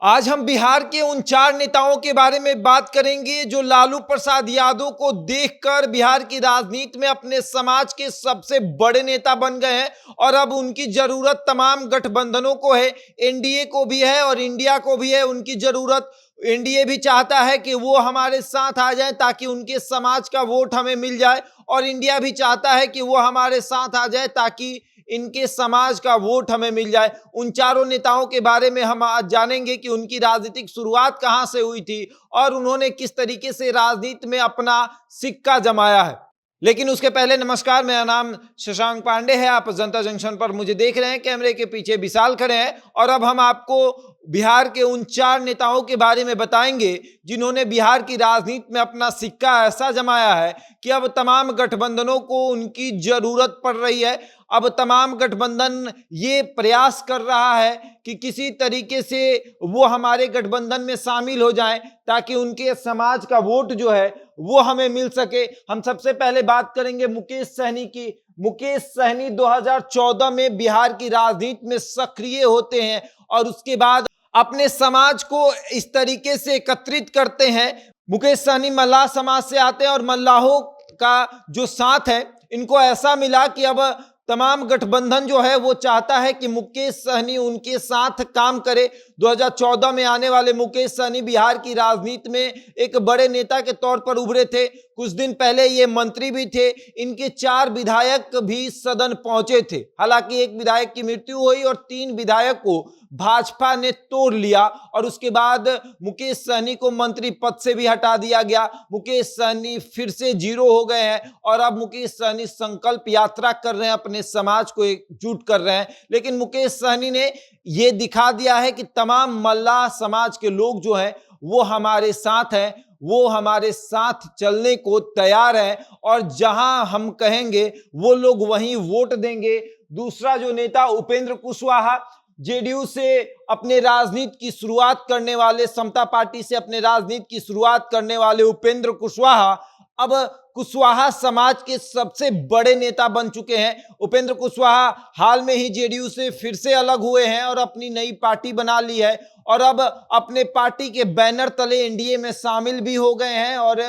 आज हम बिहार के उन 4 नेताओं के बारे में बात करेंगे जो लालू प्रसाद यादव को देखकर बिहार की राजनीति में अपने समाज के सबसे बड़े नेता बन गए हैं और अब उनकी जरूरत तमाम गठबंधनों को है। एनडीए को भी है और इंडिया को भी है उनकी जरूरत। एनडीए भी चाहता है कि वो हमारे साथ आ जाए ताकि उनके समाज का वोट हमें मिल जाए और इंडिया भी चाहता है कि वो हमारे साथ आ जाए ताकि इनके समाज का वोट हमें मिल जाए। उन चारों नेताओं के बारे में हम आज जानेंगे कि उनकी राजनीतिक शुरुआत कहां से हुई थी और उन्होंने किस तरीके से राजनीति में अपना सिक्का जमाया है। लेकिन उसके पहले नमस्कार, मेरा नाम शशांक पांडे है। आप जनता जंक्शन पर मुझे देख रहे हैं, कैमरे के पीछे विशाल खड़े हैं और अब हम आपको बिहार के उन 4 नेताओं के बारे में बताएंगे जिन्होंने बिहार की राजनीति में अपना सिक्का ऐसा जमाया है कि अब तमाम गठबंधनों को उनकी जरूरत पड़ रही है। अब तमाम गठबंधन ये प्रयास कर रहा है कि किसी तरीके से वो हमारे गठबंधन में शामिल हो जाएं ताकि उनके समाज का वोट जो है वो हमें मिल सके। हम सबसे पहले बात करेंगे मुकेश सहनी की। मुकेश सहनी 2014 में बिहार की राजनीति में सक्रिय होते हैं और उसके बाद अपने समाज को इस तरीके से एकत्रित करते हैं। मुकेश सहनी मल्लाह समाज से आते हैं और मल्लाहों का जो साथ है इनको ऐसा मिला कि अब तमाम गठबंधन जो है वो चाहता है कि मुकेश सहनी उनके साथ काम करे। 2014 में आने वाले मुकेश सहनी बिहार की राजनीति में एक बड़े नेता के तौर पर उभरे थे। कुछ दिन पहले ये मंत्री भी थे। इनके 4 विधायक भी सदन पहुंचे थे। हालांकि एक विधायक की मृत्यु हुई और 3 विधायक को भाजपा ने तोड़ लिया और उसके बाद मुकेश सहनी को मंत्री पद से भी हटा दिया गया। मुकेश सहनी फिर से जीरो हो गए हैं और अब मुकेश सहनी संकल्प यात्रा कर रहे हैं, अपने समाज को एकजुट कर रहे हैं। लेकिन मुकेश सहनी ने यह दिखा दिया है कि तमाम मल्लाह समाज के लोग जो हैं वो हमारे साथ हैं, वो हमारे साथ चलने को तैयार हैं और जहां हम कहेंगे वो लोग वहीं वोट देंगे। दूसरा जो नेता उपेंद्र कुशवाहा, जेडीयू से अपने राजनीति की शुरुआत करने वाले, समता पार्टी से अपने राजनीति की शुरुआत करने वाले उपेंद्र कुशवाहा अब कुशवाहा समाज के सबसे बड़े नेता बन चुके हैं। उपेंद्र कुशवाहा हाल में ही जेडीयू से फिर से अलग हुए हैं और अपनी नई पार्टी बना ली है और अब अपने पार्टी के बैनर तले एनडीए में शामिल भी हो गए हैं और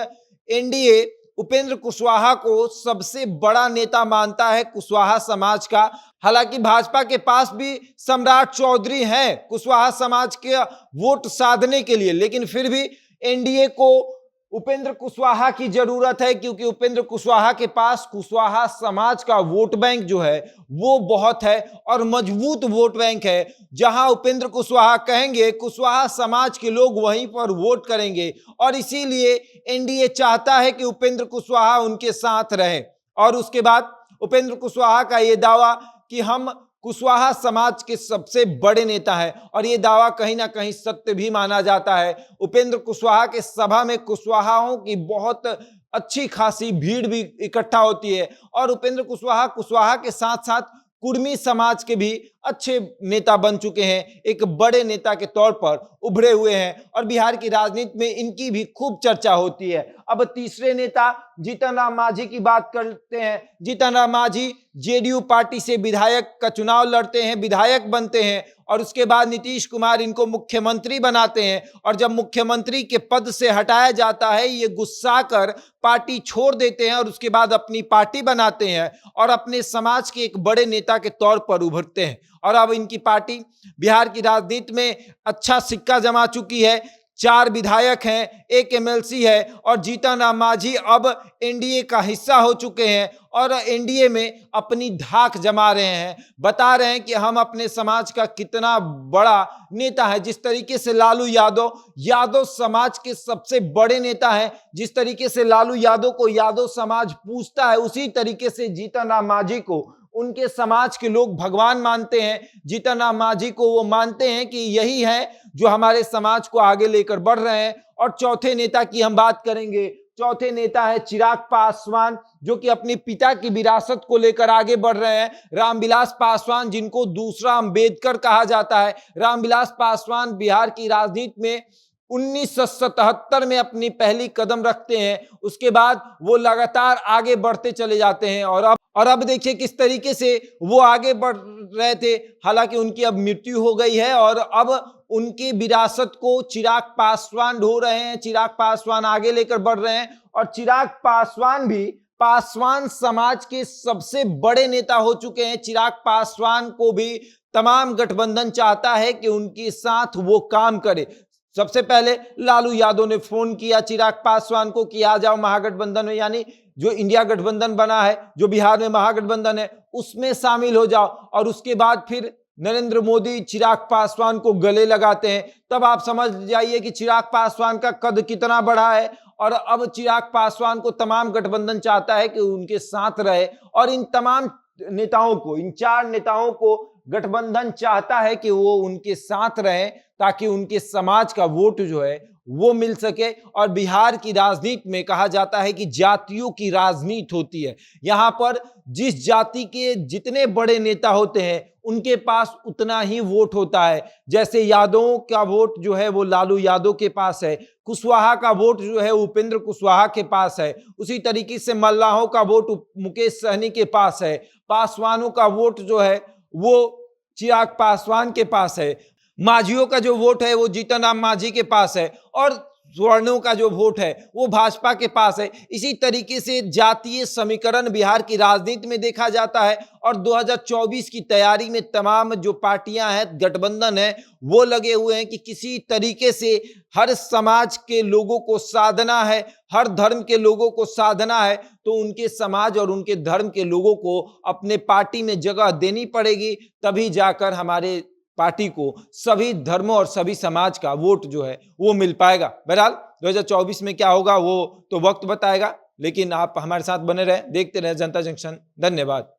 एनडीए उपेंद्र कुशवाहा को सबसे बड़ा नेता मानता है कुशवाहा समाज का। हालांकि भाजपा के पास भी सम्राट चौधरी हैं कुशवाहा समाज के वोट साधने के लिए, लेकिन फिर भी एनडीए को उपेंद्र कुशवाहा की जरूरत है क्योंकि उपेंद्र कुशवाहा के पास कुशवाहा समाज का वोट बैंक जो है वो बहुत है और मजबूत वोट बैंक है। जहां उपेंद्र कुशवाहा कहेंगे कुशवाहा समाज के लोग वहीं पर वोट करेंगे और इसीलिए एनडीए चाहता है कि उपेंद्र कुशवाहा उनके साथ रहे। और उसके बाद उपेंद्र कुशवाहा का यह दावा कि हम कुशवाहा समाज के सबसे बड़े नेता है और यह दावा कहीं ना कहीं सत्य भी माना जाता है। उपेंद्र कुशवाहा के सभा में कुशवाहाओं की बहुत अच्छी खासी भीड़ भी इकट्ठा होती है और उपेंद्र कुशवाहा कुशवाहा के साथ साथ कुर्मी समाज के भी अच्छे नेता बन चुके हैं, एक बड़े नेता के तौर पर उभरे हुए हैं और बिहार की राजनीति में इनकी भी खूब चर्चा होती है। अब तीसरे नेता जीतन राम मांझी की बात करते हैं। जीतन राम मांझी जेडीयू पार्टी से विधायक का चुनाव लड़ते हैं, विधायक बनते हैं और उसके बाद नीतीश कुमार इनको मुख्यमंत्री बनाते हैं और जब मुख्यमंत्री के पद से हटाया जाता है ये गुस्सा कर पार्टी छोड़ देते हैं और उसके बाद अपनी पार्टी बनाते हैं और अपने समाज के एक बड़े नेता के तौर पर उभरते हैं और अब इनकी पार्टी बिहार की राजनीति में अच्छा सिक्का जमा चुकी है। 4 विधायक हैं, 1 एमएलसी है और जीतन राम मांझी अब एनडीए का हिस्सा हो चुके हैं और एनडीए में अपनी धाक जमा रहे हैं, बता रहे हैं कि हम अपने समाज का कितना बड़ा नेता है। जिस तरीके से लालू यादव समाज के सबसे बड़े नेता हैं, जिस तरीके से लालू यादव को यादव समाज पूजता है उसी तरीके से जीतन राम मांझी को उनके समाज के लोग भगवान मानते हैं। जीतन राम मांझी को वो मानते हैं कि यही है जो हमारे समाज को आगे लेकर बढ़ रहे हैं। और चौथे नेता की हम बात करेंगे। चौथे नेता है चिराग पासवान जो कि अपने पिता की विरासत को लेकर आगे बढ़ रहे हैं। रामविलास पासवान जिनको दूसरा अंबेडकर कहा जाता है। रामविलास पासवान बिहार की राजनीति में 1977 में अपनी पहली कदम रखते हैं। उसके बाद वो लगातार आगे बढ़ते चले जाते हैं और अब देखिए किस तरीके से वो आगे बढ़ रहे थे। हालांकि उनकी अब मृत्यु हो गई है और अब उनकी विरासत को चिराग पासवान ढो रहे हैं। चिराग पासवान आगे लेकर बढ़ रहे हैं और चिराग पासवान भी पासवान समाज के सबसे बड़े नेता हो चुके हैं। चिराग पासवान को भी तमाम गठबंधन चाहता है कि उनके साथ वो काम करे। सबसे पहले लालू यादव ने फोन किया चिराग पासवान को कि आ जाओ महागठबंधन में, यानी जो इंडिया गठबंधन बना है, जो बिहार में महागठबंधन है, उसमें शामिल हो जाओ। और उसके बाद फिर नरेंद्र मोदी चिराग पासवान को गले लगाते हैं। तब आप समझ जाइए कि चिराग पासवान का कद कितना बड़ा है। और अब चिराग पासवान को तमाम गठबंधन चाहता है कि उनके साथ रहे और इन तमाम नेताओं को, इन 4 नेताओं को गठबंधन चाहता है कि वो उनके साथ रहें ताकि उनके समाज का वोट जो है वो मिल सके। और बिहार की राजनीति में कहा जाता है कि जातियों की राजनीति होती है। यहां पर जिस जाति के जितने बड़े नेता होते हैं उनके पास उतना ही वोट होता है। जैसे यादवों का वोट जो है वो लालू यादव के पास है, कुशवाहा का वोट जो है उपेंद्र कुशवाहा के पास है, उसी तरीके से मल्लाहों का वोट मुकेश सहनी के पास है, पासवानों का वोट जो है वो चिराग पासवान के पास है, माझियों का जो वोट है वो जीतन राम मांझी के पास है और स्वर्णों का जो वोट है वो भाजपा के पास है। इसी तरीके से जातीय समीकरण बिहार की राजनीति में देखा जाता है और 2024 की तैयारी में तमाम जो पार्टियां हैं, गठबंधन है, वो लगे हुए हैं कि किसी तरीके से हर समाज के लोगों को साधना है, हर धर्म के लोगों को साधना है, तो उनके समाज और उनके धर्म के लोगों को अपने पार्टी में जगह देनी पड़ेगी। तभी जाकर हमारे पार्टी को सभी धर्मों और सभी समाज का वोट जो है वो मिल पाएगा। बहरहाल 2024 में क्या होगा वो तो वक्त बताएगा, लेकिन आप हमारे साथ बने रहें, देखते रहें जनता जंक्शन। धन्यवाद।